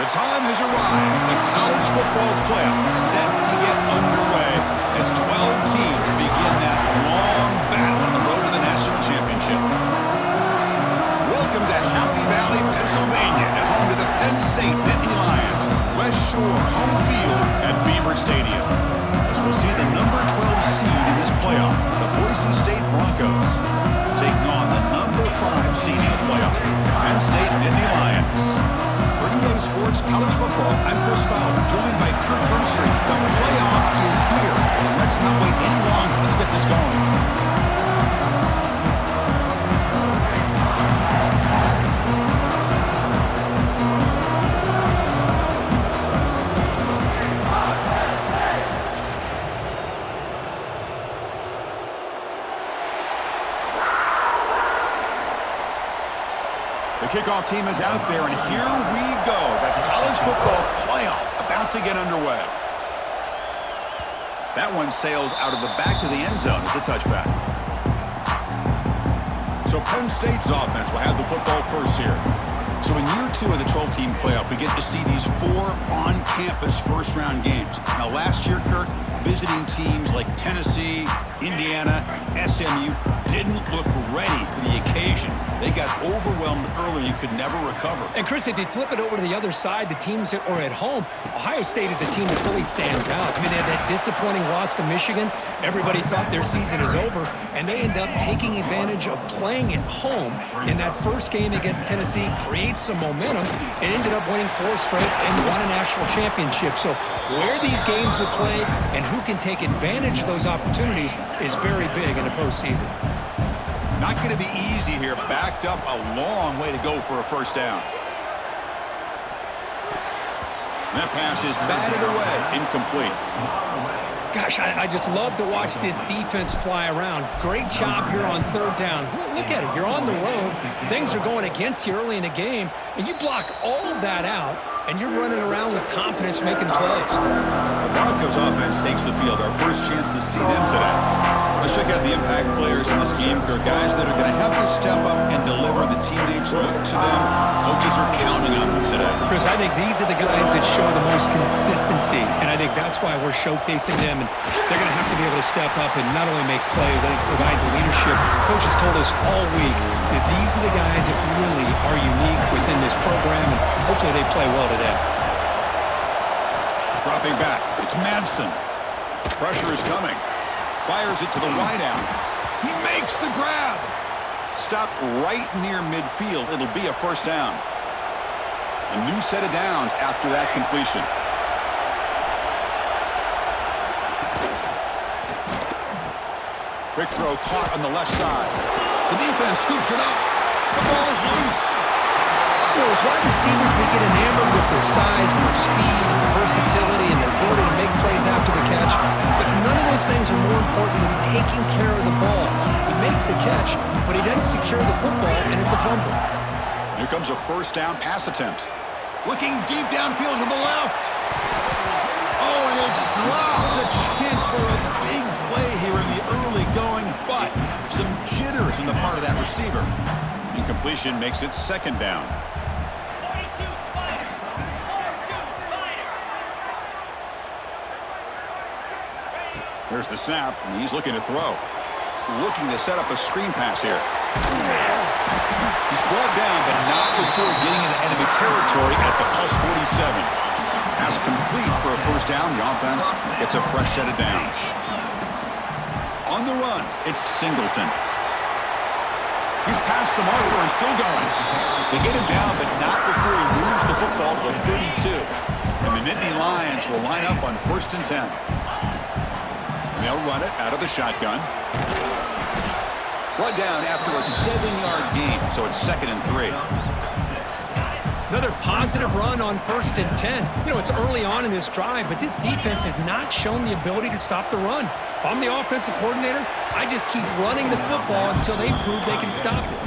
The time has arrived. The college football playoff is set to get underway as 12 teams begin that long battle on the road to the national championship. Welcome to Happy Valley, Pennsylvania, at home to the Penn State Nittany Lions, West Shore home field at Beaver Stadium. As we'll see the number 12 seed in this playoff, the Boise State Broncos, taking on the number 5 seed in the playoff, Penn State Nittany Lions. For EA Sports College Football, I'm Chris Fowler, joined by Kirk Hermstreet. The playoff is here. Let's not wait any longer. Let's get this going. The kickoff team is out there, and here we go. The college football playoff about to get underway. That one sails out of the back of the end zone at the touchback. So Penn State's offense will have the football first here. So in year 2 of the 12-team playoff, we get to see these 4 on-campus first-round games. Now, last year, Kirk, visiting teams like Tennessee, Indiana, SMU didn't look ready for the occasion. They got overwhelmed early and could never recover. And, Chris, if you flip it over to the other side, the teams that are at home, Ohio State is a team that really stands out. I mean, they had that disappointing loss to Michigan. Everybody thought their season is over, and they end up taking advantage of playing at home in that first game against Tennessee, creates some momentum, and ended up winning 4 straight and won a national championship. So where these games are played and who can take advantage of those opportunities is very big in the postseason. Not going to be easy here. Backed up a long way to go for a first down. That pass is batted away, incomplete. Gosh, I just love to watch this defense fly around. Great job here on 3rd down. Look at it. You're on the road. Things are going against you early in the game, and you block all of that out, and you're running around with confidence making plays. The Broncos offense takes the field. Our first chance to see them today. Let's check out the impact players in this game, Kirk. Guys that are going to have to step up and deliver. The teammates look to them. Coaches are counting on them today. Chris, I think these are the guys that show the most consistency, and I think that's why we're showcasing them. And they're going to have to be able to step up and not only make plays, I think provide the leadership. Coaches told us all week that these are the guys that really are unique within this program, and hopefully they play well today. Dropping back, it's Madsen. Pressure is coming. Fires it to the wideout. He makes the grab. Stop right near midfield. It'll be a first down. A new set of downs after that completion. Quick throw caught on the left side. The defense scoops it up. The ball is loose. You know, as wide receivers, we get enamored with their size and their speed and their versatility and their ability to make plays after the catch. But none of those things are more important than taking care of the ball. He makes the catch, but he doesn't secure the football, and it's a fumble. Here comes a first down pass attempt. Looking deep downfield to the left. Oh, and it's dropped. A chance for a big play here in the early going, but some jitters on the part of that receiver. Incompletion makes it 2nd down. There's the snap, and he's looking to throw. Looking to set up a screen pass here. He's brought down, but not before getting into enemy territory at the +47. Pass complete for a first down. The offense gets a fresh set of downs. On the run, it's Singleton. He's past the marker and still going. They get him down, but not before he moves the football to the 32. And the Nittany Lions will line up on 1st and 10. And they'll run it out of the shotgun. Brought down after a 7-yard gain, so it's 2nd and 3. Another positive run on 1st and 10. You know, it's early on in this drive, but this defense has not shown the ability to stop the run. If I'm the offensive coordinator, I just keep running the football until they prove they can stop it.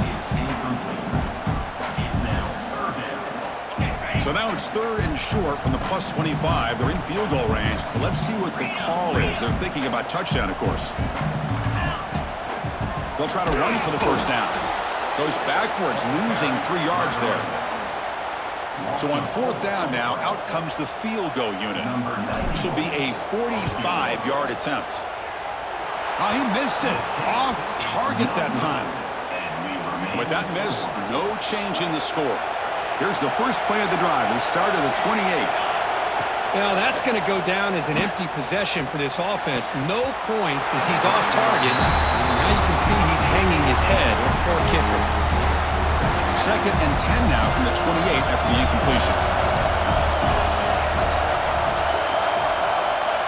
So now it's 3rd and short from the +25. They're in field goal range. But let's see what the call is. They're thinking about touchdown, of course. They'll try to run for the first down. Goes backwards, losing 3 yards there. So on fourth down now, out comes the field goal unit. This will be a 45-yard attempt. Oh, he missed it. Off target that time. With that miss, no change in the score. Here's the first play of the drive. The start of the 28. Now, that's going to go down as an empty possession for this offense. No points as he's off target. And now you can see he's hanging his head. Poor kicker. Second and 10 now from the 28 after the incompletion.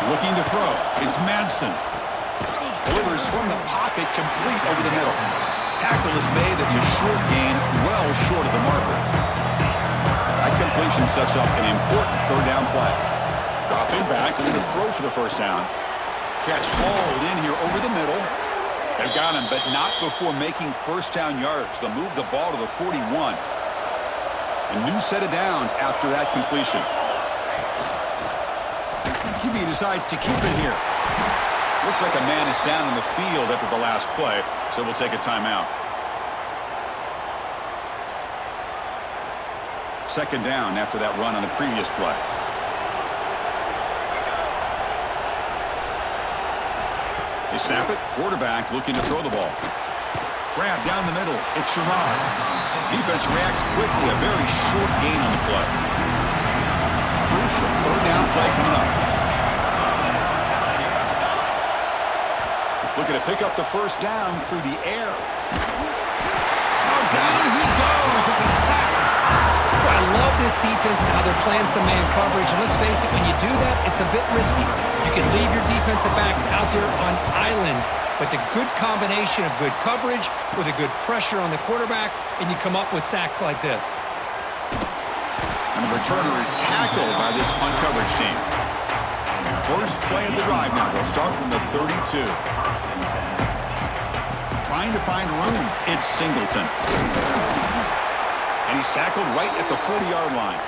Looking to throw. It's Madsen. Delivers from the pocket, complete over the middle. Tackle is made. That's a short gain, well short of the marker. That completion sets up an important third down play. Dropping back, looking to throw for the first down. Catch hauled in here over the middle. They've got him, but not before making first down yards. They'll move the ball to the 41. A new set of downs after that completion. QB decides to keep it here. Looks like a man is down in the field after the last play, so we'll take a timeout. Second down after that run on the previous play. They snap it. Quarterback looking to throw the ball. Grab down the middle. It's Sherrod. Defense reacts quickly. A very short gain on the play. Crucial third down play coming up. Looking to pick up the first down through the air. Oh, down he goes. It's a sack. I love this defense and how they're playing some man coverage. And let's face it, when you do that, it's a bit risky. You can leave your defensive backs out there on islands, but the good combination of good coverage with a good pressure on the quarterback, and you come up with sacks like this. And the returner is tackled by this punt coverage team. First play of the drive now. They'll start from the 32. Trying to find room. It's Singleton. And he's tackled right at the 40-yard line.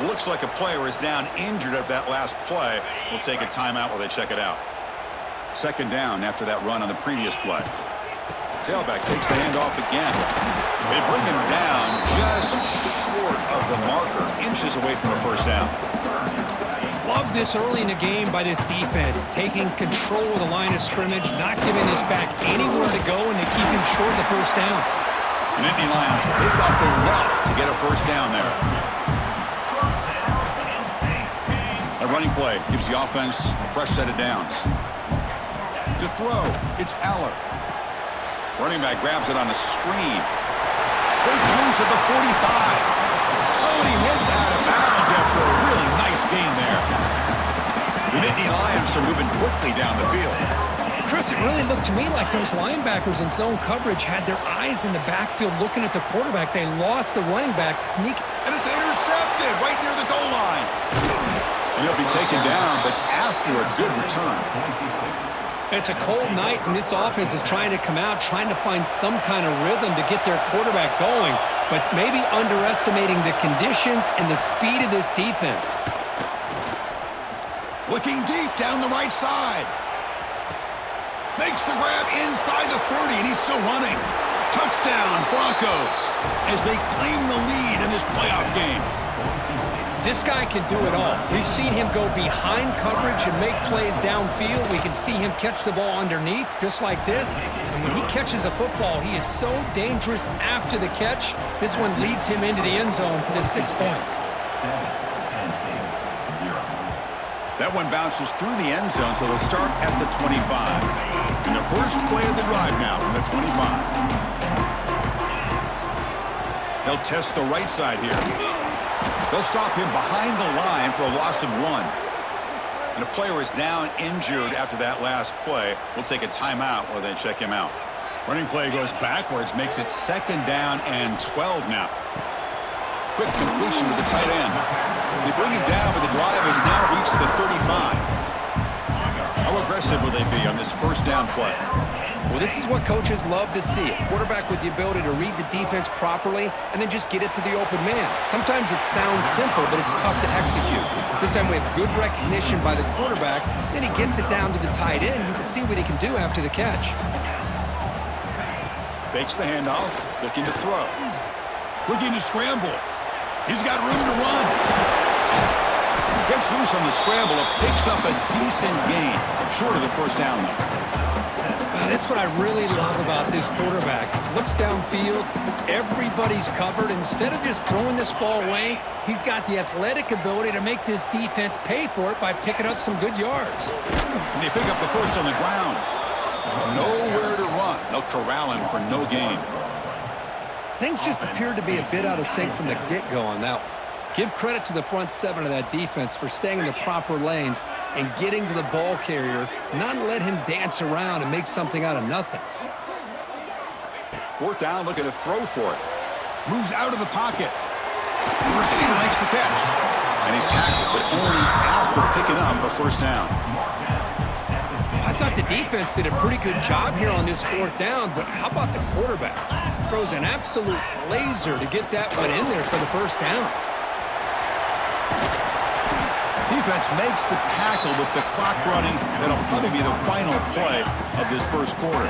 Looks like a player is down injured at that last play. We'll take a timeout while they check it out. Second down after that run on the previous play. Tailback takes the handoff again. They bring him down just short of the marker, inches away from a first down. Love this early in the game by this defense, taking control of the line of scrimmage, not giving this back anywhere to go, and they keep him short of the first down. And Nittany Lions pick up enough to get a first down there. A running play gives the offense a fresh set of downs. To throw, it's Aller. Running back grabs it on a screen. Breaks loose at the 45. Oh, and he heads out of bounds after a really nice gain there. The Nittany Lions are moving quickly down the field. Chris, it really looked to me like those linebackers in zone coverage had their eyes in the backfield looking at the quarterback. They lost the running back sneak. And it's intercepted right near the goal line. And he'll be taken down, but after a good return. It's a cold night, and this offense is trying to come out, trying to find some kind of rhythm to get their quarterback going, but maybe underestimating the conditions and the speed of this defense. Looking deep down the right side. Makes the grab inside the 30, and he's still running. Touchdown, Broncos, as they claim the lead in this playoff game. This guy can do it all. We've seen him go behind coverage and make plays downfield. We can see him catch the ball underneath, just like this. And when he catches a football, he is so dangerous after the catch. This one leads him into the end zone for the 6 points. That one bounces through the end zone, so they'll start at the 25. And the first play of the drive now from the 25. They'll test the right side here. They'll stop him behind the line for a loss of 1. And a player is down injured after that last play. We'll take a timeout while they check him out. Running play goes backwards, makes it second down and 12 now. Quick completion to the tight end. They bring him down, but the drive has now reached the 35. How aggressive will they be on this first down play? Well, this is what coaches love to see. A quarterback with the ability to read the defense properly and then just get it to the open man. Sometimes it sounds simple, but it's tough to execute. This time we have good recognition by the quarterback. Then he gets it down to the tight end. You can see what he can do after the catch. Fakes the handoff, looking to throw. Looking to scramble. He's got room to run. Gets loose on the scramble. It picks up a decent gain. Short of the first down, though. That's what I really love about this quarterback. Looks downfield, everybody's covered. Instead of just throwing this ball away, he's got the athletic ability to make this defense pay for it by picking up some good yards. And they pick up the first on the ground. Nowhere to run. They'll corral him for no gain. Things just appeared to be a bit out of sync from the get-go on that one. Give credit to the front seven of that defense for staying in the proper lanes and getting to the ball carrier, not let him dance around and make something out of nothing. Fourth down, looking to throw for it. Moves out of the pocket. The receiver makes the catch. And he's tackled, but only after picking up a first down. I thought the defense did a pretty good job here on this fourth down, but how about the quarterback? Throws an absolute laser to get that one in there for the first down. Defense makes the tackle with the clock running. That'll probably be the final play of this first quarter.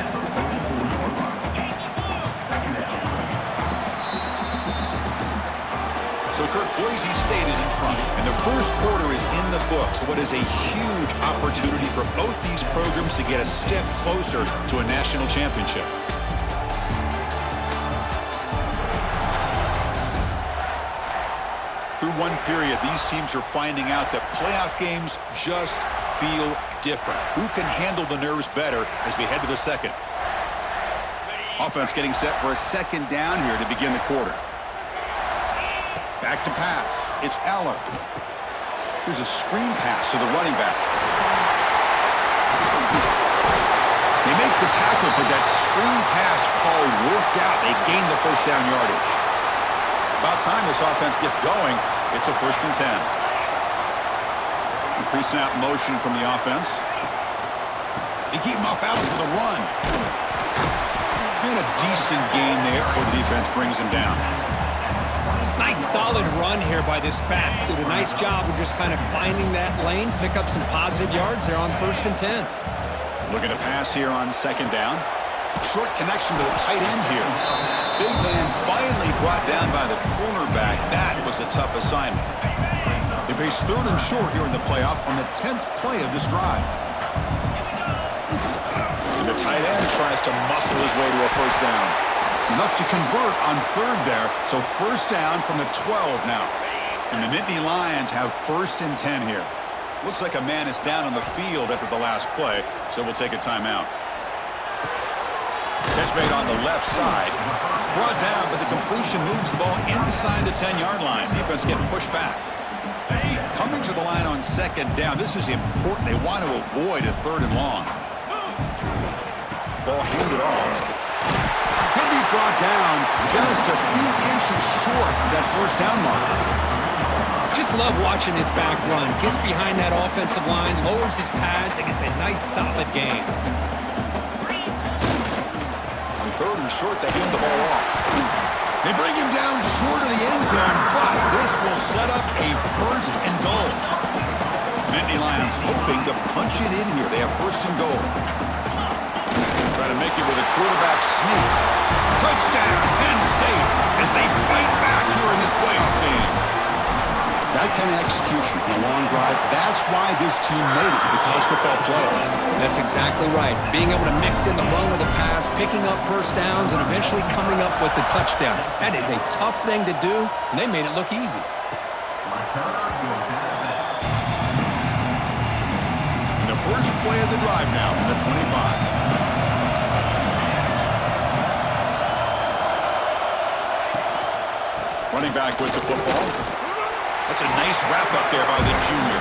So Kirk, Boise State is in front, and the first quarter is in the books. What is a huge opportunity for both these programs to get a step closer to a national championship. Through one period, these teams are finding out that playoff games just feel different. Who can handle the nerves better as we head to the second? Offense getting set for a second down here to begin the quarter. Back to pass. It's Aller. Here's a screen pass to the running back. They make the tackle, but that screen pass call worked out. They gained the first down yardage. About time this offense gets going. It's a 1st and 10. Pre-snap motion from the offense. They keep him off balance with a run. And a decent gain there before the defense brings him down. Nice solid run here by this back. Did a nice job of just kind of finding that lane, pick up some positive yards there on 1st and 10. Looking to pass here on second down. Short connection to the tight end here. Big man finally brought down by the cornerback. That was a tough assignment. They face 3rd and short here in the playoff on the 10th play of this drive. And the tight end tries to muscle his way to a first down. Enough to convert on 3rd there, so first down from the 12 now. And the Nittany Lions have 1st and 10 here. Looks like a man is down on the field after the last play, so we'll take a timeout. Catch made on the left side. Brought down, but the completion moves the ball inside the 10-yard line. Defense getting pushed back. Coming to the line on second down. This is important. They want to avoid a 3rd and long. Ball handed off. Could be brought down just a few inches short of that first down mark. Just love watching this back run. Gets behind that offensive line, lowers his pads, and gets a nice solid gain. 3rd and short, they hand the ball off. They bring him down short of the end zone, but this will set up a 1st and goal. Nittany Lions hoping to punch it in here. They have 1st and goal. Try to make it with a quarterback sneak. Touchdown, Penn State, as they fight back here in this playoff game. That kind of execution in a long drive, that's why this team made it to the college football playoff. That's exactly right. Being able to mix in the run with the pass, picking up first downs, and eventually coming up with the touchdown. That is a tough thing to do, and they made it look easy. And the first play of the drive now from the 25. Running back with the football. That's a nice wrap-up there by the junior.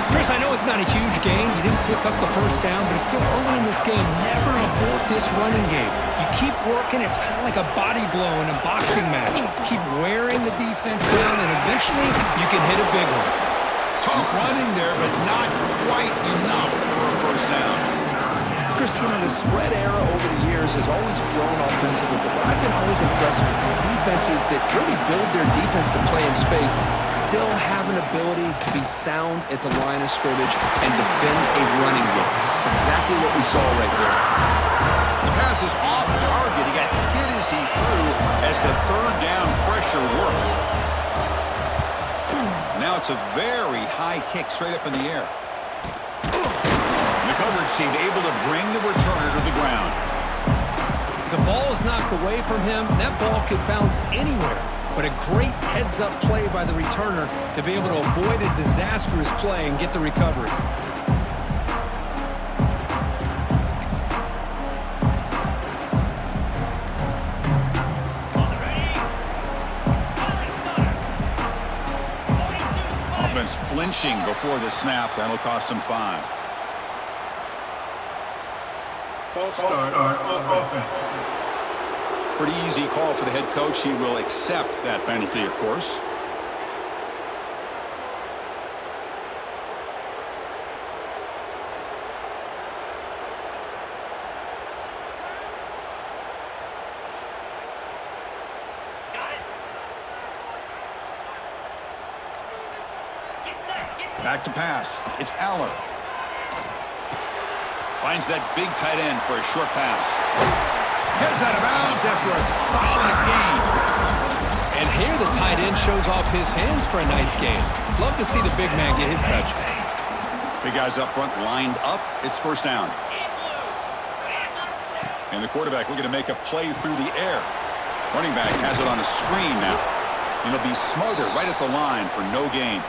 Chris, I know it's not a huge gain. You didn't pick up the first down, but it's still early in this game. Never abort this running game. You keep working. It's kind of like a body blow in a boxing match. Keep wearing the defense down, and eventually you can hit a big one. Tough running there, but not quite enough for a first down. Chris, the spread era over the years has always grown offensively, but what I've been always impressed with defenses that really build their defense to play in space still have an ability to be sound at the line of scrimmage and defend a running game. It's exactly what we saw right there. The pass is off target. He got hit as he threw as the 3rd down pressure worked. Now it's a very high kick straight up in the air. The coverage team able to bring the returner to the ground. The ball is knocked away from him. That ball could bounce anywhere. But a great heads-up play by the returner to be able to avoid a disastrous play and get the recovery. Offense flinching before the snap. That'll cost him 5. False start on offense. Pretty easy call for the head coach. He will accept that penalty, of course. Back to pass. It's Aller. Finds that big tight end for a short pass. Heads out of bounds after a solid gain. And here the tight end shows off his hands for a nice gain. Love to see the big man get his touches. Big guys up front lined up. It's first down. And the quarterback looking to make a play through the air. Running back has it on a screen now. And he'll be smothered right at the line for no gain.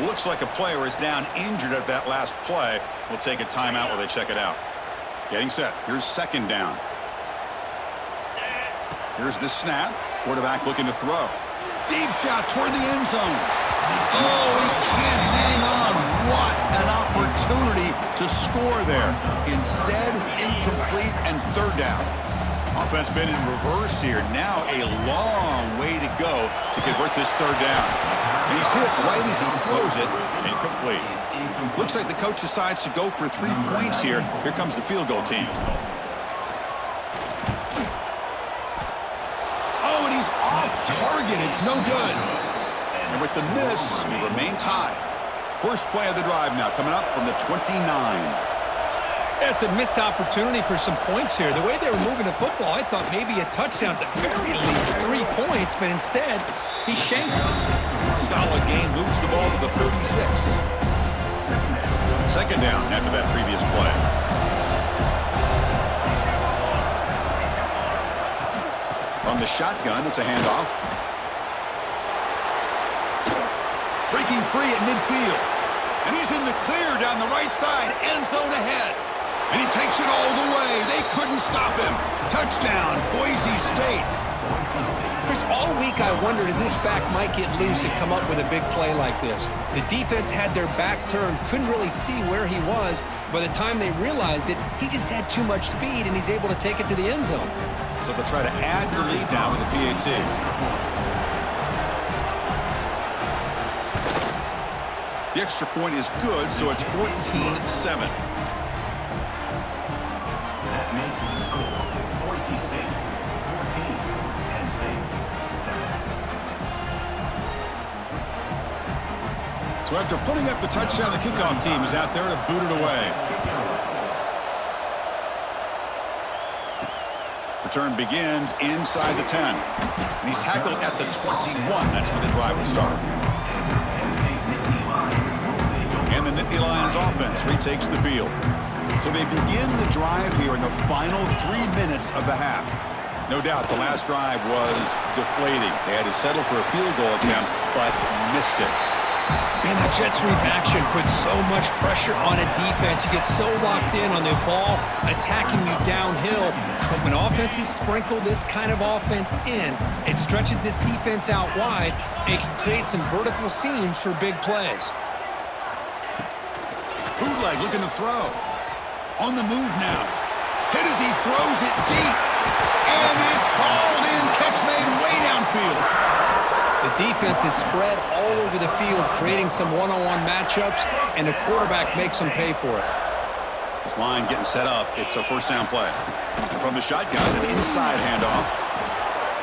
Looks like a player is down injured at that last play. We'll take a timeout while they check it out. Getting set. Here's second down. Here's the snap. Quarterback looking to throw. Deep shot toward the end zone. Oh, he can't hang on. What an opportunity to score there. Instead, incomplete and third down. Offense been in reverse here. Now a long way to go to convert this third down. And he's hit right as he throws it. Incomplete. Looks like the coach decides to go for 3 points here. Here comes the field goal team. Oh, and he's off target. It's no good. And with the miss, we remain tied. First play of the drive now coming up from the 29. It's a missed opportunity for some points here. The way they were moving the football, I thought maybe a touchdown, at the very least 3 points, but instead, he shanks it. Solid gain, moves the ball to the 36. Second down after that previous play. From the shotgun, it's a handoff. Breaking free at midfield. And he's in the clear down the right side, end zone ahead. And he takes it all the way. They couldn't stop him. Touchdown, Boise State. Chris, all week I wondered if this back might get loose and come up with a big play like this. The defense had their back turned, couldn't really see where he was. By the time they realized it, he just had too much speed, and he's able to take it to the end zone. So they'll try to add the lead now with a PAT. The extra point is good, so it's 14-7. So after putting up the touchdown, the kickoff team is out there to boot it away. Return begins inside the 10. And he's tackled at the 21. That's where the drive will start. And the Nittany Lions offense retakes the field. So they begin the drive here in the final 3 minutes of the half. No doubt the last drive was deflating. They had to settle for a field goal attempt, but missed it. Man, that jet sweep action puts so much pressure on a defense. You get so locked in on the ball attacking you downhill. But when offenses sprinkle this kind of offense in, it stretches this defense out wide and can create some vertical seams for big plays. Bootleg looking to throw. On the move now. Hit as he throws it deep. And it's hauled in. Catch made way downfield. The defense is spread all over the field, creating some one-on-one matchups, and the quarterback makes them pay for it. This line getting set up. It's a first down play. And from the shotgun, an inside handoff.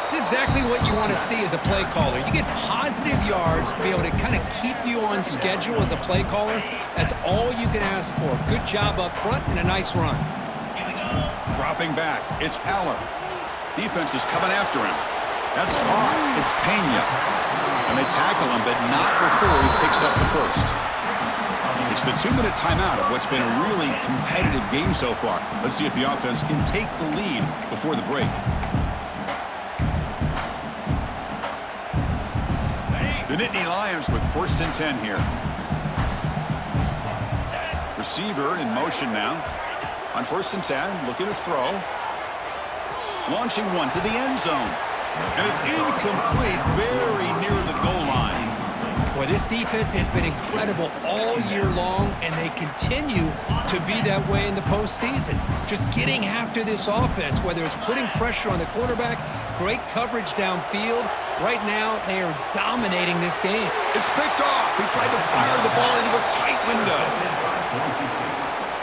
It's exactly what you want to see as a play caller. You get positive yards to be able to kind of keep you on schedule as a play caller. That's all you can ask for. Good job up front and a nice run. Dropping back. It's Aller. Defense is coming after him. That's caught. It's Pena. And they tackle him, but not before he picks up the first. It's the 2-minute timeout of what's been a really competitive game so far. Let's see if the offense can take the lead before the break. The Nittany Lions with 1st and 10 here. Receiver in motion now. On 1st and 10, looking to throw. Launching one to the end zone. And it's incomplete, very near the goal line. Boy, this defense has been incredible all year long, and they continue to be that way in the postseason. Just getting after this offense, whether it's putting pressure on the quarterback, great coverage downfield. Right now, they are dominating this game. It's picked off. He tried to fire the ball into a tight window.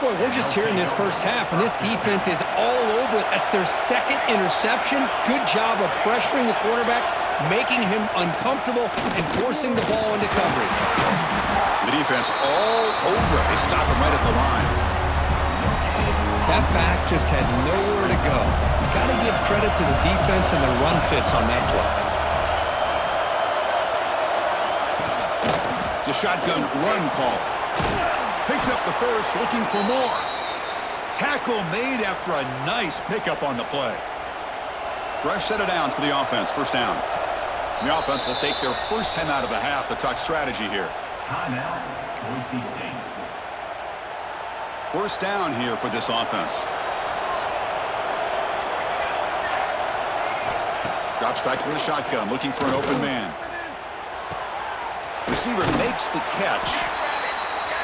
Boy, we're just here in this first half, and this defense is all over it. That's their 2nd interception. Good job of pressuring the quarterback, making him uncomfortable, and forcing the ball into coverage. The defense all over it. They stop him right at the line. That back just had nowhere to go. Got to give credit to the defense and the run fits on that play. It's a shotgun run call. Picks up the first, looking for more. Tackle made after a nice pickup on the play. Fresh set of downs for the offense, 1st down. The offense will take their first time out of the half to talk strategy here. Timeout, Boise State. 1st down here for this offense. Drops back to the shotgun, looking for an open man. Receiver makes the catch.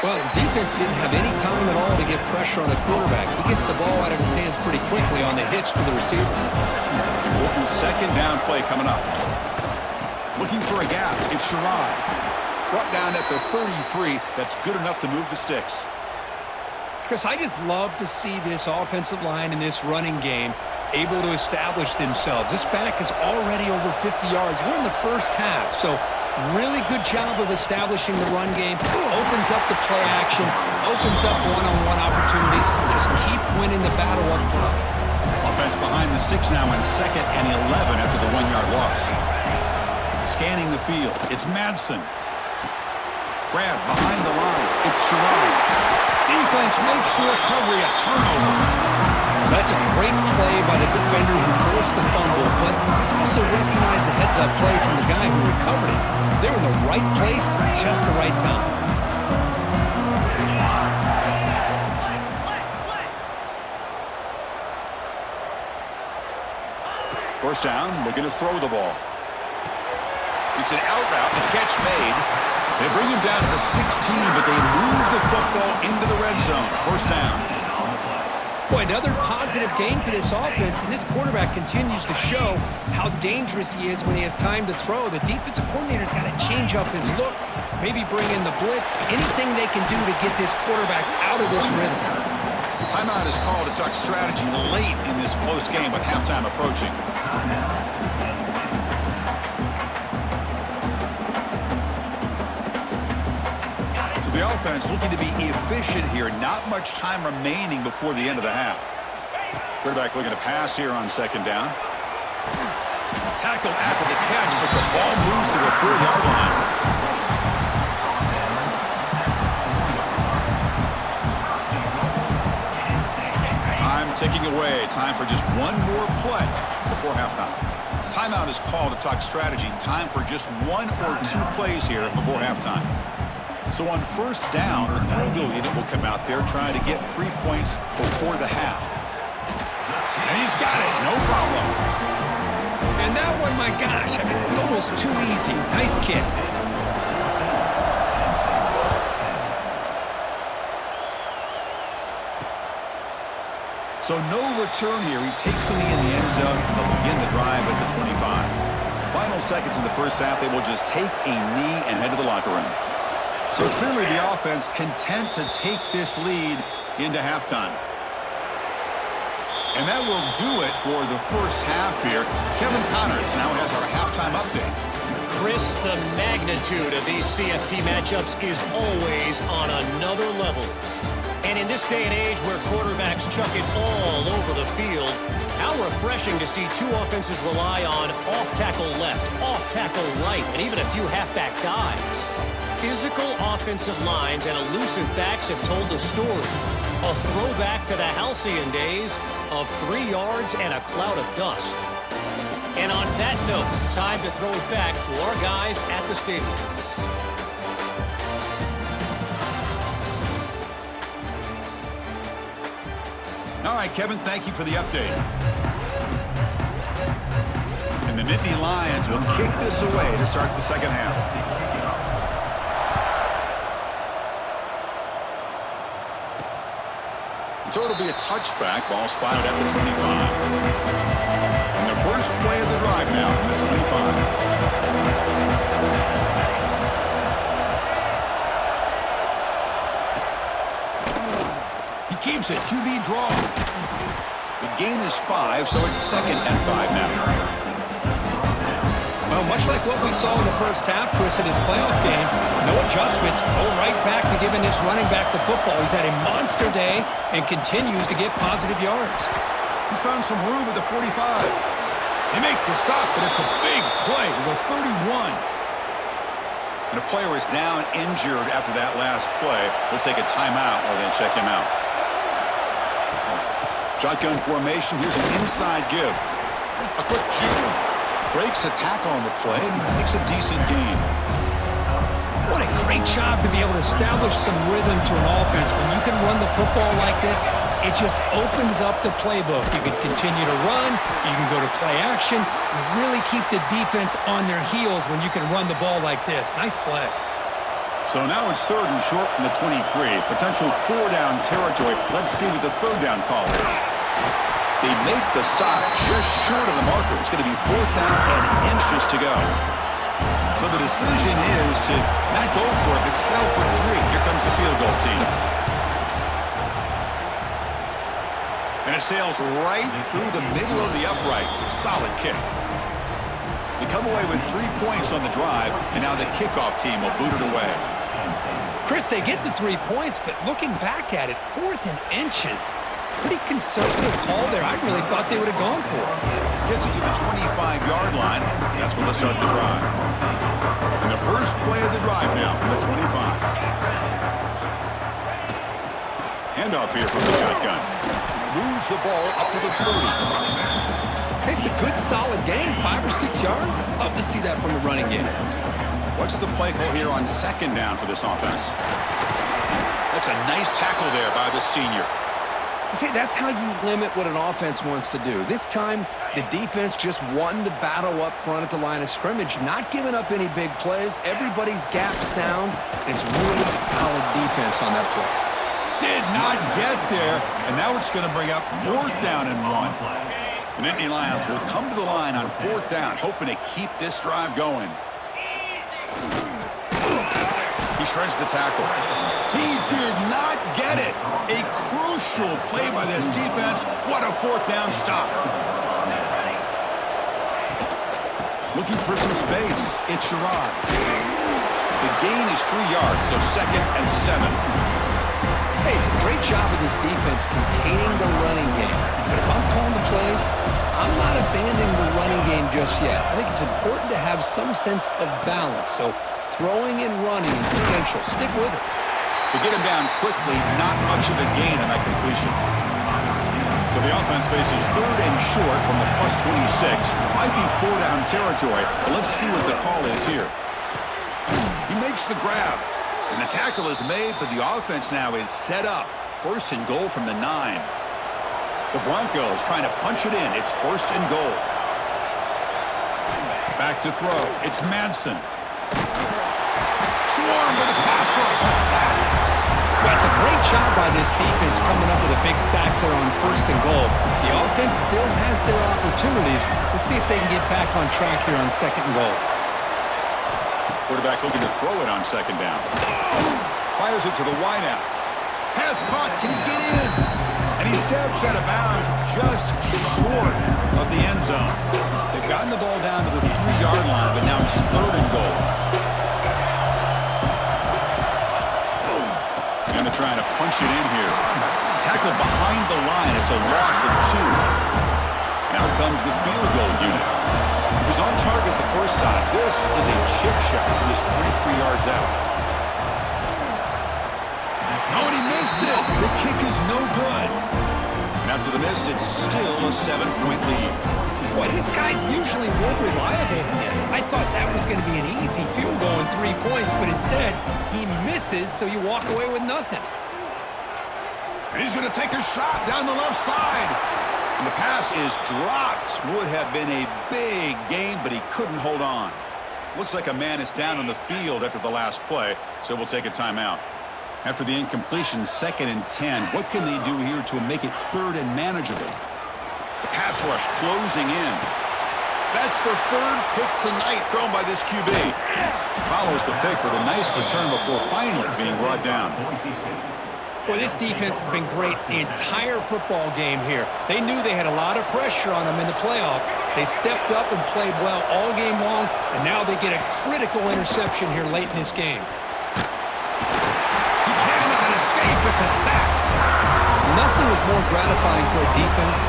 Well, the defense didn't have any time at all to get pressure on the quarterback. He gets the ball out of his hands pretty quickly on the hitch to the receiver. Important 2nd down play coming up. Looking for a gap. It's Sherrod. Brought down at the 33. That's good enough to move the sticks. Chris, I just love to see this offensive line in this running game able to establish themselves. This back is already over 50 yards. We're in the first half, so really good job of establishing the run game. Opens up the play action, opens up one-on-one opportunities. Just keep winning the battle up front. Offense behind the 6 now in 2nd and 11 after the 1-yard loss. Scanning the field. It's Madsen. Grab behind the line. It's Sherrod. Defense makes the recovery a turnover. That's a great play by the defender who forced the fumble, but it's also recognized the heads-up play from the guy who recovered it. They're in the right place at just the right time. First down, looking to throw the ball. It's an out route, the catch made. They bring him down to the 16, but they move the football into the red zone. 1st down. Boy, another positive game for this offense, and this quarterback continues to show how dangerous he is when he has time to throw. The defensive coordinator's got to change up his looks, maybe bring in the blitz, anything they can do to get this quarterback out of this rhythm. Timeout is called to talk strategy late in this close game with halftime approaching. The offense looking to be efficient here. Not much time remaining before the end of the half. Quarterback looking to pass here on 2nd down. Tackled after the catch, but the ball moves to the 4-yard line. Time ticking away. Time for just one more play before halftime. Timeout is called to talk strategy. Time for just 1 or 2 plays here before halftime. So on 1st down, the field goal unit will come out there trying to get 3 points before the half. And he's got it, no problem. And that one, my gosh, I mean, it's almost too easy. Nice kick. So no return here. He takes a knee in the end zone, and they'll begin the drive at the 25. Final seconds in the first half, they will just take a knee and head to the locker room. So clearly the offense content to take this lead into halftime. And that will do it for the first half here. Kevin Connors now has our halftime update. Chris, the magnitude of these CFP matchups is always on another level. And in this day and age where quarterbacks chuck it all over the field, how refreshing to see two offenses rely on off-tackle left, off-tackle right, and even a few halfback dives. Physical offensive lines and elusive backs have told the story. A throwback to the halcyon days of 3 yards and a cloud of dust. And on that note, time to throw it back to our guys at the stadium. All right, Kevin, thank you for the update. And the Nittany Lions will kick this away to start the second half. So it'll be a touchback, ball spotted at the 25. And the first play of the drive now from the 25. He keeps it, QB draw. The gain is 5, so it's 2nd and 5 now. Well, much like what we saw in the first half, Chris, in his playoff game, no adjustments, go right back to giving this running back the football. He's had a monster day and continues to get positive yards. He's found some room at the 45. They make the stop, but it's a big play with a 31. And a player is down injured after that last play. We'll take a timeout while they check him out. Shotgun formation. Here's an inside give. A quick juke. Breaks a tackle on the play and makes a decent gain. What a great job to be able to establish some rhythm to an offense. When you can run the football like this, it just opens up the playbook. You can continue to run. You can go to play action. You really keep the defense on their heels when you can run the ball like this. Nice play. So now it's 3rd and short from the 23. Potential 4-down territory. Let's see what the 3rd down call is. They make the stop just short of the marker. It's going to be 4th down and inches to go. So the decision is to not go for it, but settle for 3. Here comes the field goal team. And it sails right through the middle of the uprights. Solid kick. They come away with 3 points on the drive, and now the kickoff team will boot it away. Chris, they get the 3 points, but looking back at it, 4th and inches. Pretty conservative call there. I really thought they would have gone for it. Gets it to the 25-yard line. That's when they'll start the drive. And the first play of the drive now from the 25. Handoff here from the shotgun. Moves the ball up to the 30. It's a good, solid game, 5 or 6 yards. Love to see that from the running game. What's the play call here on 2nd down for this offense? That's a nice tackle there by the senior. See, that's how you limit what an offense wants to do. This time, the defense just won the battle up front at the line of scrimmage, not giving up any big plays. Everybody's gap sound. It's really solid defense on that play. Did not get there, and now it's going to bring up 4th down and 1. The Nittany Lions will come to the line on 4th down, hoping to keep this drive going. He shreds the tackle. He did not get it. A crucial play by this defense. What a 4th down stop. Looking for some space. It's Sherrod. The gain is 3 yards, so 2nd and 7. Hey, it's a great job of this defense containing the running game. But if I'm calling the plays, I'm not abandoning the running game just yet. I think it's important to have some sense of balance. So throwing and running is essential. Stick with it. To get him down quickly, not much of a gain on that completion. So the offense faces 3rd and short from the plus 26. Might be 4-down territory, but let's see what the call is here. He makes the grab, and the tackle is made, but the offense now is set up. 1st and goal from the 9. The Broncos trying to punch it in. It's 1st and goal. Back to throw. It's Manson. Swarm with a pass rush. That's a great job by this defense coming up with a big sack there on 1st and goal. The offense still has their opportunities. Let's see if they can get back on track here on 2nd and goal. Quarterback looking to throw it on 2nd down. Fires it to the wideout. Pass caught. Can he get in? And he steps out of bounds just short of the end zone. They've gotten the ball down to the 3-yard line, but now it's 3rd and goal. And they're trying to punch it in here. Tackle behind the line. It's a loss of 2. Now comes the field goal unit. He was on target the first time. This is a chip shot. He was 23 yards out. Oh, and he missed it. The kick is no good. And after the miss, it's still a 7-point lead. Boy, this guy's usually more reliable than this. I thought that was going to be an easy field goal and 3 points, but instead, he misses, so you walk away with nothing. And he's going to take a shot down the left side. And the pass is dropped. Would have been a big game, but he couldn't hold on. Looks like a man is down on the field after the last play, so we'll take a timeout. After the incompletion, 2nd and 10. What can they do here to make it 3rd and manageable? The pass rush closing in. That's the 3rd pick tonight thrown by this QB. Follows the pick with a nice return before finally being brought down. Boy, this defense has been great the entire football game here. They knew they had a lot of pressure on them in the playoff. They stepped up and played well all game long, and now they get a critical interception here late in this game. He cannot escape. It's a sack. Nothing is more gratifying for a defense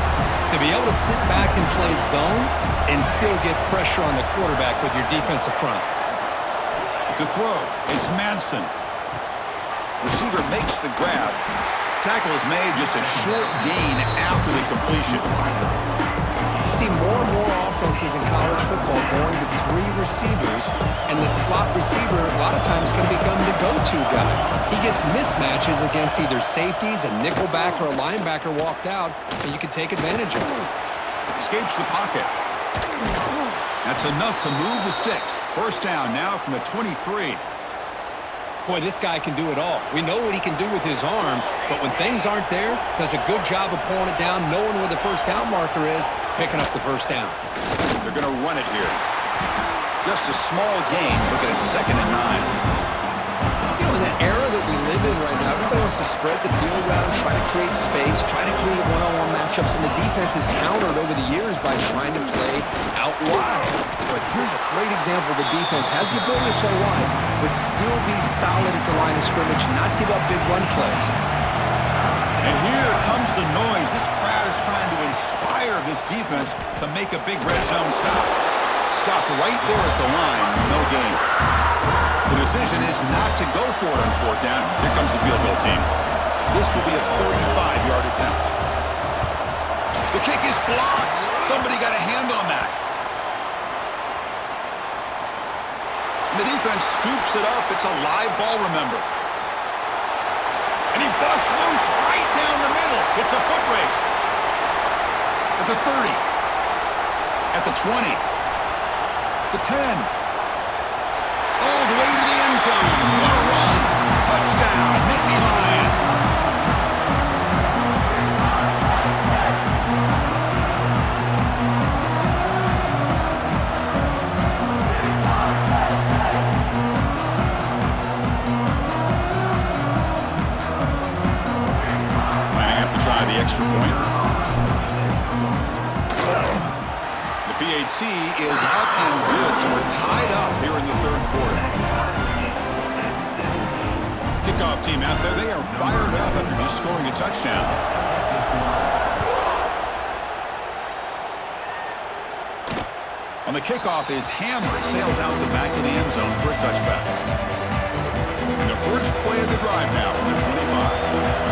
to be able to sit back and play zone and still get pressure on the quarterback with your defensive front. To throw, it's Manson. Receiver makes the grab. Tackle is made, just a short gain after the completion. You see more and more offenses in college football going to 3 receivers, and the slot receiver a lot of times can become the go-to guy. He gets mismatches against either safeties, a nickelback, or a linebacker walked out, and you can take advantage of it. Escapes the pocket. That's enough to move the sticks. 1st down now from the 23. Boy, this guy can do it all. We know what he can do with his arm, but when things aren't there, does a good job of pulling it down, knowing where the 1st down marker is, picking up the 1st down. They're going to run it here. Just a small gain, looking at 2nd and 9. You know, in that era that we live in right now, everybody wants to spread the field around, try to create space, try to create one-on-one matchups, and the defense is countered over the years by trying to play out wide. But here's a great example. The defense has the ability to play wide, but still be solid at the line of scrimmage, not give up big run plays. And here comes the noise. This crowd is trying to inspire this defense to make a big red zone stop. Stop right there at the line, no gain. The decision is not to go for it on 4th down. Here comes the field goal team. This will be a 35-yard attempt. The kick is blocked. Somebody got a hand on that. The defense scoops it up. It's a live ball, remember. And he busts loose right down the middle. It's a foot race. At the 30. At the 20. The 10. All the way to the end zone. What a run. Touchdown. Nittany Lions. Try the extra point. The PAT is up and good, so we're tied up here in the 3rd quarter. Kickoff team out there, they are fired up after just scoring a touchdown. On the kickoff is Hammer, sails out the back of the end zone for a touchback. And the first play of the drive now from the 25.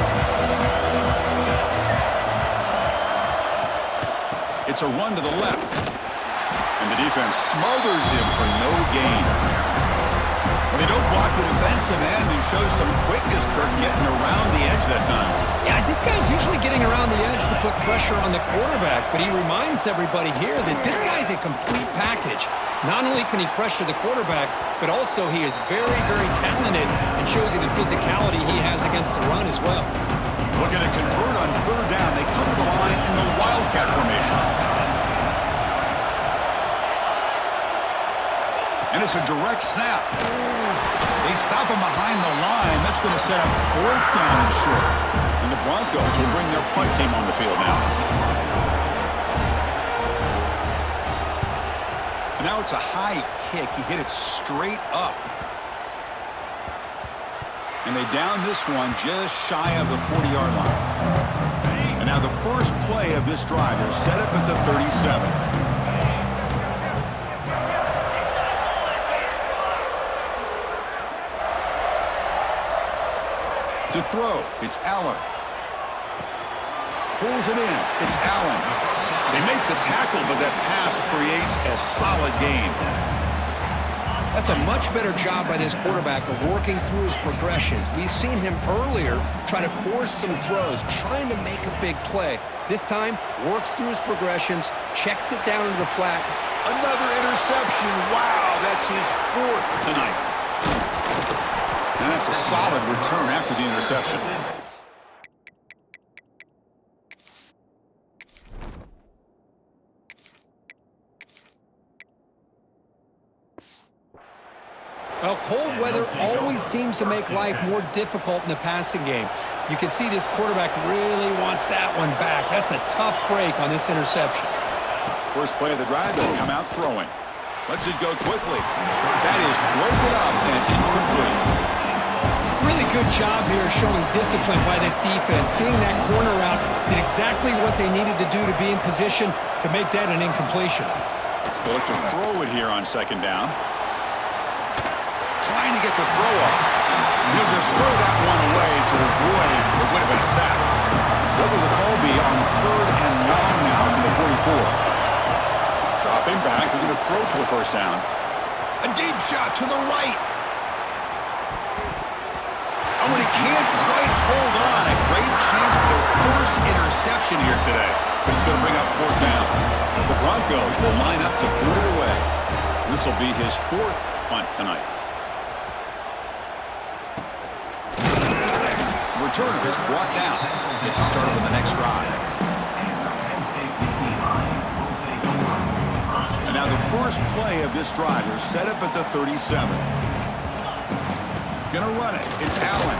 It's a run to the left. And the defense smothers him for no gain. Well, they don't block the defensive end and show some quickness, Kirk, getting around the edge that time. Yeah, this guy's usually getting around the edge to put pressure on the quarterback, but he reminds everybody here that this guy's a complete package. Not only can he pressure the quarterback, but also he is very, very talented and shows you the physicality he has against the run as well. Looking to convert on 3rd down. They come to the line in the Wildcat formation. And it's a direct snap. They stop him behind the line. That's going to set up 4th down and short. And the Broncos will bring their punt team on the field now. And now it's a high kick. He hit it straight up. And they down this one just shy of the 40-yard line. And now the first play of this drive is set up at the 37. To throw, it's Allen. Pulls it in, it's Allen. They make the tackle, but that pass creates a solid gain. That's a much better job by this quarterback of working through his progressions. We've seen him earlier try to force some throws, trying to make a big play. This time, works through his progressions, checks it down into the flat. Another interception. Wow, that's his 4th tonight. And that's a solid return after the interception. Well, cold weather always seems to make life more difficult in the passing game. You can see this quarterback really wants that one back. That's a tough break on this interception. First play of the drive, they'll come out throwing. Lets it go quickly. That is broken up and incomplete. Really good job here showing discipline by this defense. Seeing that corner route did exactly what they needed to do to be in position to make that an incompletion. They'll look to throw it here on 2nd down. Trying to get the throw off. He'll just throw that one away to avoid what would have been a sack. What will the call be on 3rd and long now from the 44? Dropping back, they're going to throw for the first down. A deep shot to the right. Oh, and he can't quite hold on. A great chance for their first interception here today. But it's going to bring up 4th down. The Broncos will line up to boot it away. This will be his 4th punt tonight. Returner is brought down. Gets us started with the next drive. And now the first play of this drive is set up at the 37. Gonna run it. It's Allen.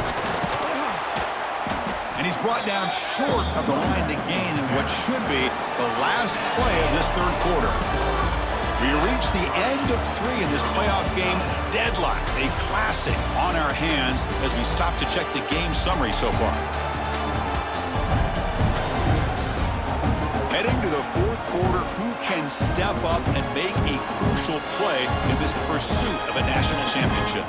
And he's brought down short of the line to gain in what should be the last play of this 3rd quarter. We reach the end of 3 in this playoff game. Deadlock, a classic on our hands as we stop to check the game summary so far. Heading to the 4th quarter, who can step up and make a crucial play in this pursuit of a national championship?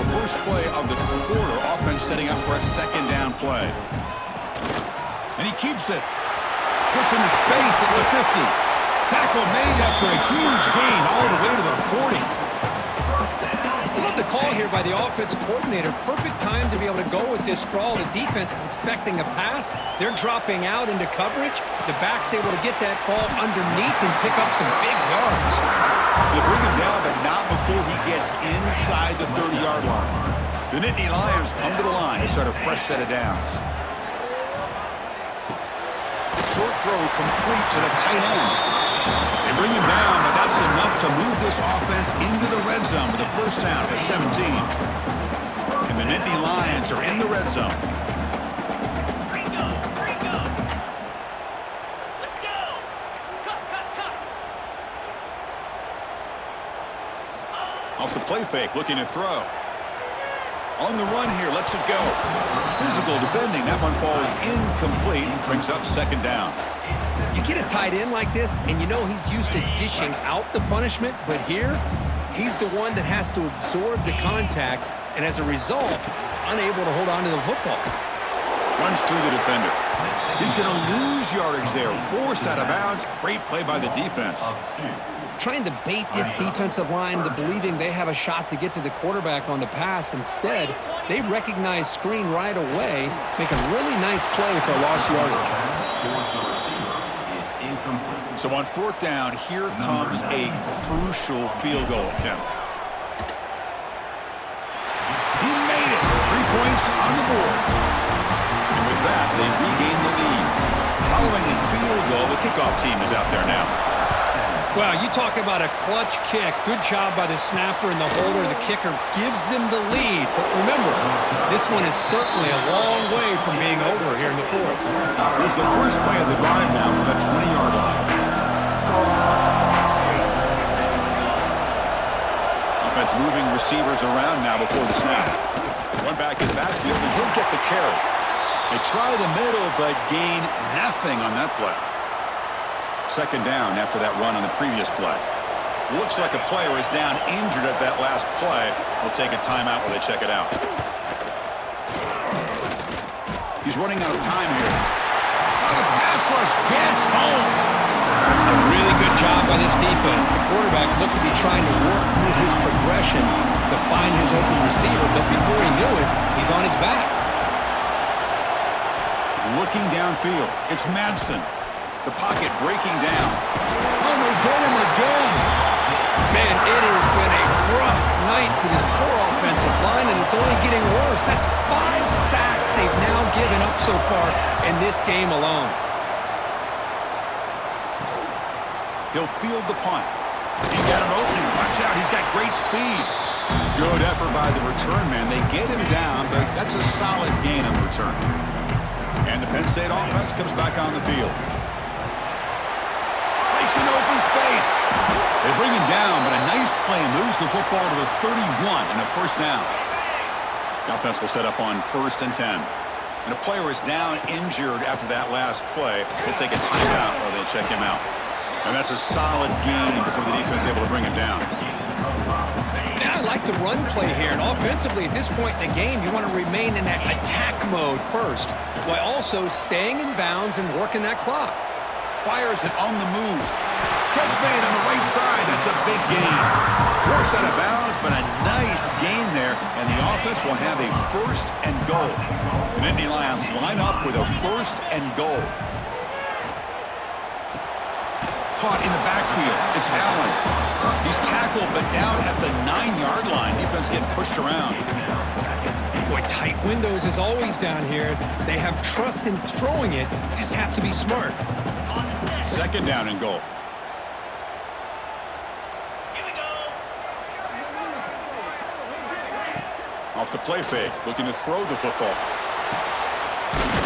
First play of the quarter, offense setting up for a 2nd down play. And he keeps it. Puts into space at the 50. Tackle made after a huge gain all the way to the 40. I love the call here by the offensive coordinator. Perfect time to be able to go with this draw. The defense is expecting a pass. They're dropping out into coverage. The back's able to get that ball underneath and pick up some big yards. They bring him down, but not before he gets inside the 30-yard line. The Nittany Lions come to the line to start a fresh set of downs. Short throw complete to the tight end. They bring him down, but that's enough to move this offense into the red zone with a first down at 17. And the Nittany Lions are in the red zone. Off the play fake, looking to throw. On the run here, lets it go. Physical defending, that one falls incomplete, brings up 2nd down. You get a tight end like this, and you know he's used to dishing out the punishment, but here, he's the one that has to absorb the contact, and as a result, he's unable to hold on to the football. Runs through the defender. He's going to lose yardage there, forced out of bounds. Great play by the defense. Trying to bait this defensive line to believing they have a shot to get to the quarterback on the pass. Instead, they recognize screen right away, make a really nice play for a lost yardage. So on 4th down, here comes a crucial field goal attempt. He made it. 3 points on the board. And with that, they regain the lead. Following the field goal, the kickoff team is out there now. Well, you talk about a clutch kick. Good job by the snapper and the holder. The kicker gives them the lead. But remember, this one is certainly a long way from being over here in the fourth. Here's the first play of the drive now from the 20-yard line. Offense moving receivers around now before the snap. One back in backfield, and he'll get the carry. They try the middle, but gain nothing on that play. Second down after that run on the previous play. Looks like a player is down injured at that last play. We'll take a timeout while they check it out. He's running out of time here. The pass rush gets home. A really good job by this defense. The quarterback looked to be trying to work through his progressions to find his open receiver, but before he knew it, he's on his back. Looking downfield, it's Madsen. The pocket breaking down. Oh, they get him again. Man, it has been a rough night for this poor offensive line, and it's only getting worse. That's 5 sacks they've now given up so far in this game alone. He'll field the punt. He got an opening. Watch out, he's got great speed. Good effort by the return man. They get him down, but that's a solid gain on the return. And the Penn State offense comes back on the field. Makes an open space. They bring him down, but a nice play moves the football to the 31 and a first down. The offense will set up on 1st and 10. And a player is down injured after that last play. We'll take a timeout while they check him out. And that's a solid gain before the defense is able to bring him down. Now I like the run play here, and offensively at this point in the game, you want to remain in that attack mode first, while also staying in bounds and working that clock. Fires it on the move. Catch made on the right side. That's a big gain. Forced out of bounds, but a nice gain there, and the offense will have a 1st and goal. The Nittany Lions line up with a 1st and goal. Caught in the backfield. It's Allen. He's tackled, but down at the 9-yard line. Defense getting pushed around. Boy, tight windows is always down here. They have trust in throwing it. You just have to be smart. Second down and goal. Off the play fake, looking to throw the football.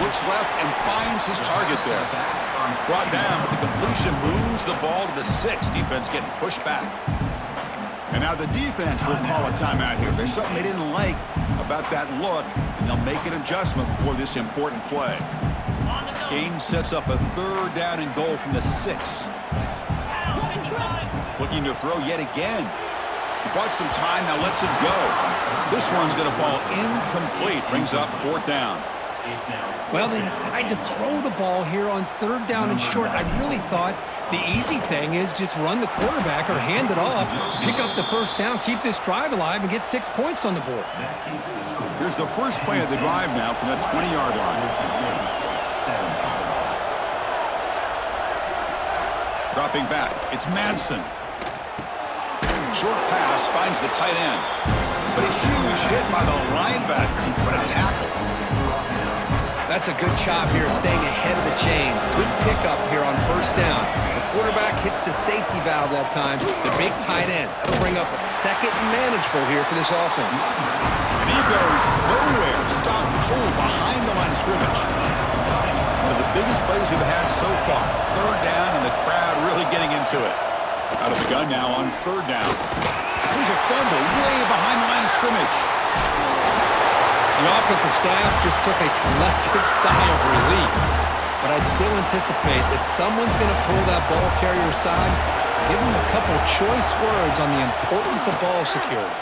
Looks left and finds his target there. Brought down, but the completion moves the ball to the 6. Defense getting pushed back. And now the defense will call a timeout here. There's something they didn't like about that look, and they'll make an adjustment before this important play. Game sets up a 3rd down and goal from the 6. Looking to throw yet again. He bought some time, now lets it go. This one's going to fall incomplete. Brings up 4th down. Well, they decide to throw the ball here on 3rd down and short. I really thought the easy thing is just run the quarterback or hand it off, pick up the 1st down, keep this drive alive, and get 6 points on the board. Here's the first play of the drive now from the 20-yard line. Dropping back, it's Madsen. Short pass finds the tight end. But a huge hit by the linebacker. What a tackle. That's a good job here, staying ahead of the chains. Good pickup here on 1st down. The quarterback hits the safety valve that time. The big tight end. That'll bring up a 2nd and manageable here for this offense. And he goes nowhere. Stopped cold behind the line of scrimmage. One of the biggest plays we've had so far. 3rd down, and the crowd really getting into it. Out of the gun now on 3rd down. Here's a fumble way behind the line of scrimmage. The offensive staff just took a collective sigh of relief. But I'd still anticipate that someone's going to pull that ball carrier aside, give him a couple choice words on the importance of ball security.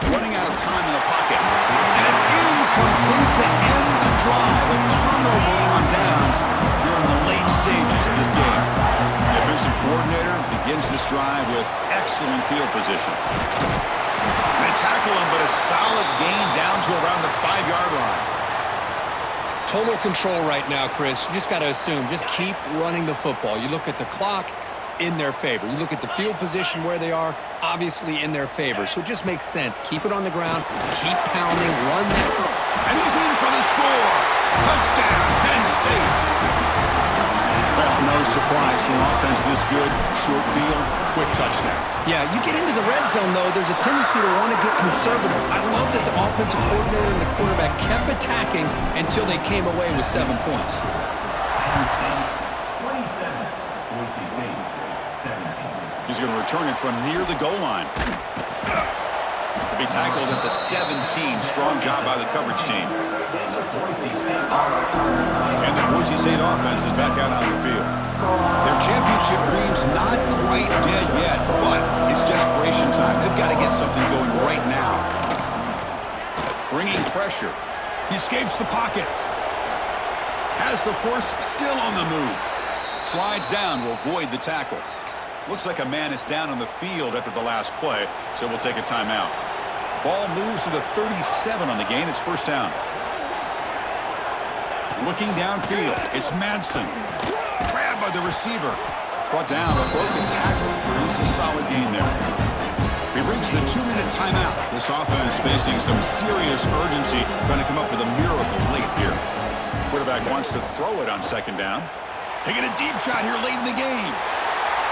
Running out of time in the pocket. And it's incomplete to end the drive. A turnover on downs here in the late stages of this game. Defensive coordinator begins this drive with excellent field position. They tackle him, but a solid gain down to around the 5-yard line. Total control right now, Chris. You just got to assume, just keep running the football. You look at the clock, in their favor. You look at the field position where they are, obviously in their favor. So it just makes sense. Keep it on the ground, keep pounding, run that. And he's in for the score. Touchdown, Penn State. Well, no surprise for an offense this good. Short field, quick touchdown. Yeah, you get into the red zone, though, there's a tendency to want to get conservative. I love that the offensive coordinator and the quarterback kept attacking until they came away with 7 points. Iowa State, 27. Boise State, 17. He's going to return it from near the goal line. To be tackled at the 17. Strong job by the coverage team. And the Boise State offense is back out on the field. Their championship dream's not quite dead yet, but it's desperation time. They've got to get something going right now. Bringing pressure. He escapes the pocket. Has the force still on the move. Slides down to avoid the tackle. Looks like a man is down on the field after the last play, so we'll take a timeout. Ball moves to the 37 on the gain. It's first down. Looking downfield. It's Madsen. Grabbed by the receiver. Brought down. A broken tackle. Produces a solid gain there. We've reached the 2-minute timeout. This offense facing some serious urgency, trying to come up with a miracle late here. Quarterback wants to throw it on second down. Taking a deep shot here late in the game.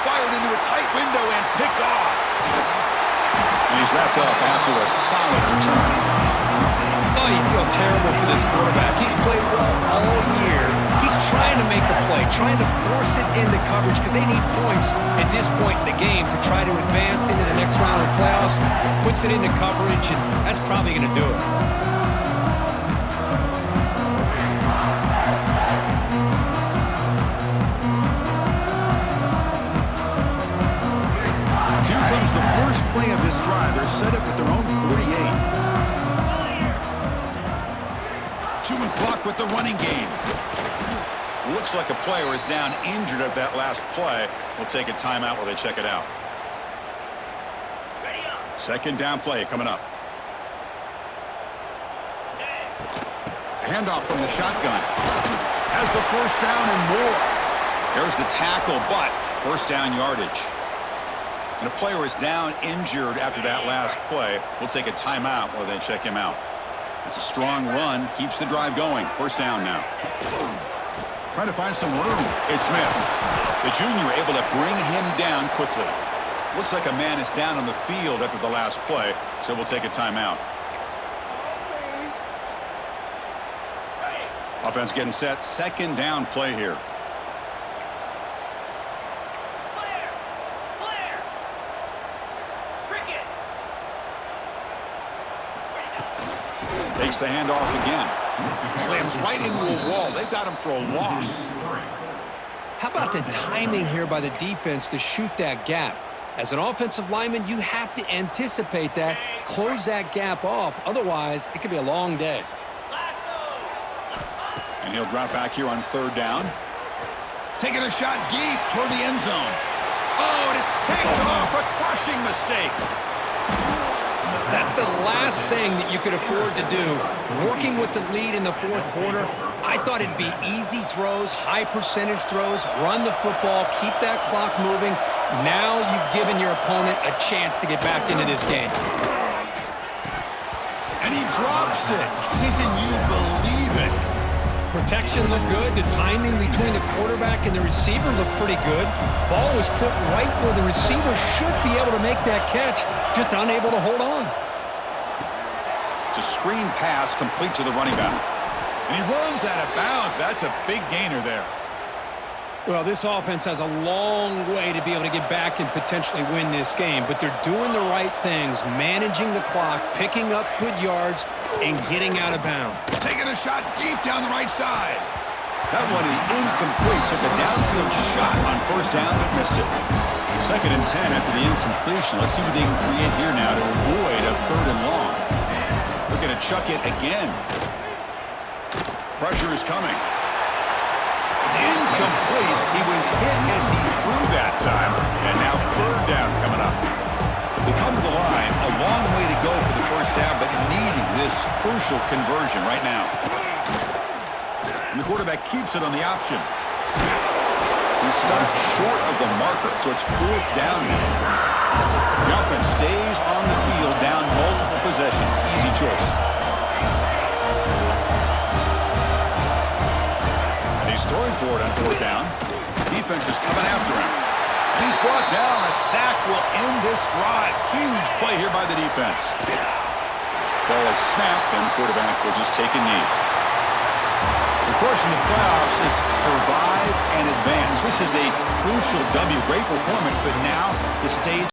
Fired into a tight window and picked off. And he's wrapped up after a solid return. Oh, you feel terrible for this quarterback. He's played well all year. He's trying to make a play, trying to force it into coverage because they need points at this point in the game to try to advance into the next round of the playoffs. Puts it into coverage, and that's probably going to do it. Here comes the first play of this drive. They're set up at their own 48. Chewing clock with the running game. Looks like a player is down injured at that last play. We'll take a timeout while they check it out. Second down play coming up. Handoff from the shotgun. Has the first down and more. There's the tackle, but first down yardage. And a player is down injured after that last play. We'll take a timeout while they check him out. It's a strong run. Keeps the drive going. First down now. Trying to find some room. It's Smith. The junior able to bring him down quickly. Looks like a man is down on the field after the last play, so we'll take a timeout. Offense getting set. Second down play here. Takes the handoff again. Slams right into a wall. They've got him for a loss. How about the timing here by the defense to shoot that gap? As an offensive lineman, you have to anticipate that, close that gap off. Otherwise, it could be a long day. And he'll drop back here on third down. Taking a shot deep toward the end zone. Oh, and it's picked off. A crushing mistake. That's the last thing that you could afford to do. Working with the lead in the fourth quarter, I thought it'd be easy throws, high percentage throws, run the football, keep that clock moving. Now you've given your opponent a chance to get back into this game. And he drops it. Can you believe it? Protection looked good. The timing between the quarterback and the receiver looked pretty good. Ball was put right where the receiver should be able to make that catch, just unable to hold on. It's a screen pass complete to the running back. And he runs out of bounds. That's a big gainer there. Well, this offense has a long way to be able to get back and potentially win this game, but they're doing the right things, managing the clock, picking up good yards, and getting out of bounds. Taking a shot deep down the right side. That one is incomplete. Took a downfield shot on first down, but missed it. Second and 10 after the incompletion. Let's see what they can create here now to avoid a third and long. They're going to chuck it again. Pressure is coming. It's incomplete. He was hit as he threw that time. And now third down coming up. They come to the line. A long way to go for the first down, but needing this crucial conversion right now. And the quarterback keeps it on the option. He stopped short of the marker, so it's fourth down now. The offense stays on the field, down multiple possessions. Easy choice. And he's throwing for it on fourth down. Defense is coming after him. And he's brought down. A sack will end this drive. Huge play here by the defense. Ball is snapped, and the quarterback will just take a knee. Of course, in the playoffs, it's survive and advance. This is a crucial W. Great performance, but now the stage